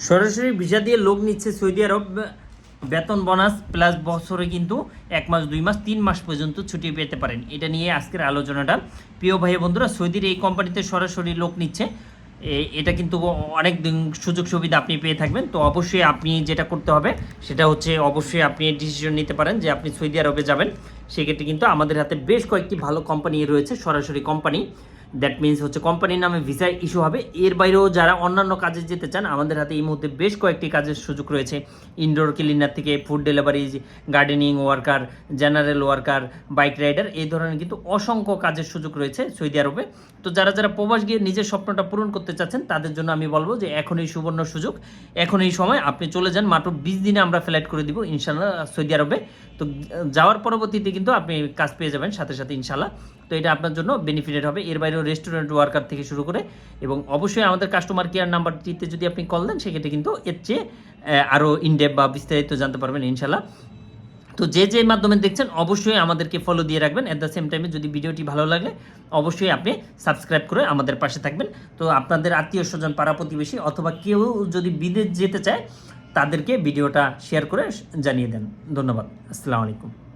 সরাসরি ভিসা দিয়ে লোক নিচ্ছে সৌদি আরব, বেতন বোনাস প্লাস বছরে কিন্তু 1 মাস 2 মাস 3 মাস পর্যন্ত ছুটি পেতে পারেন। এটা নিয়ে আজকের আলোচনাটা। প্রিয় ভাই বন্ধুরা, সৌদির এই কোম্পানিতে সরাসরি লোক নিচ্ছে, এটা কিন্তু অনেক দিন সুযোগ সুবিধা আপনি পেয়ে থাকবেন। তো অবশ্যই আপনি যেটা করতে হবে সেটা হচ্ছে অবশ্যই আপনি ডিসিশন নিতে পারেন যে আপনি সৌদি আরবে যাবেন। সেক্ষেত্রে কিন্তু আমাদের হাতে বেশ কয়েকটি ভালো কোম্পানি রয়েছে, সরাসরি কোম্পানি। দ্যাট মিনস হচ্ছে কোম্পানির নামে ভিসা ইস্যু হবে। এর বাইরেও যারা অন্যান্য কাজে যেতে চান, আমাদের হাতে এই মুহূর্তে বেশ কয়েকটি কাজের সুযোগ রয়েছে। ইনডোর ক্লিনার থেকে food delivery, gardening worker, general worker, bike rider, এই ধরনের কিন্তু অসংখ্য কাজের সুযোগ রয়েছে সৌদি আরবে। তো যারা যারা প্রবাস গিয়ে নিজের স্বপ্নটা পূরণ করতে চাচ্ছেন তাদের জন্য আমি বলবো যে এখন এই সুবর্ণ সুযোগ, এখন এই সময় আপনি চলে যান। মাত্র 20 দিনে আমরা ফ্লাইট করে দিব ইনশাল্লাহ সৌদি আরবে। তো যাওয়ার পরবর্তীতে কিন্তু আপনি কাজ পেয়ে যাবেন সাথে সাথে ইনশাল্লাহ। তো এটা আপনার জন্য বেনিফিটেড হবে। এর বাইরেও রেস্টুরেন্ট ওয়ার্কার থেকে শুরু করে, এবং অবশ্যই আমাদের কাস্টমার কেয়ার নাম্বারটিতে যদি আপনি কল দেন সেক্ষেত্রে কিন্তু এর চেয়ে আরও ইনডেপ বা বিস্তারিত জানতে পারবেন ইনশাল্লাহ। তো যে মাধ্যমে দেখছেন অবশ্যই আমাদেরকে ফলো দিয়ে রাখবেন। অ্যাট দ্য সেম টাইমে যদি ভিডিওটি ভালো লাগলে অবশ্যই আপনি সাবস্ক্রাইব করে আমাদের পাশে থাকবেন। তো আপনাদের আত্মীয় স্বজন, পাড়া প্রতিবেশী অথবা কেউ যদি বিদেশ যেতে চায় তাদেরকে ভিডিওটা শেয়ার করে জানিয়ে দেন। ধন্যবাদ। আসসালামু আলাইকুম।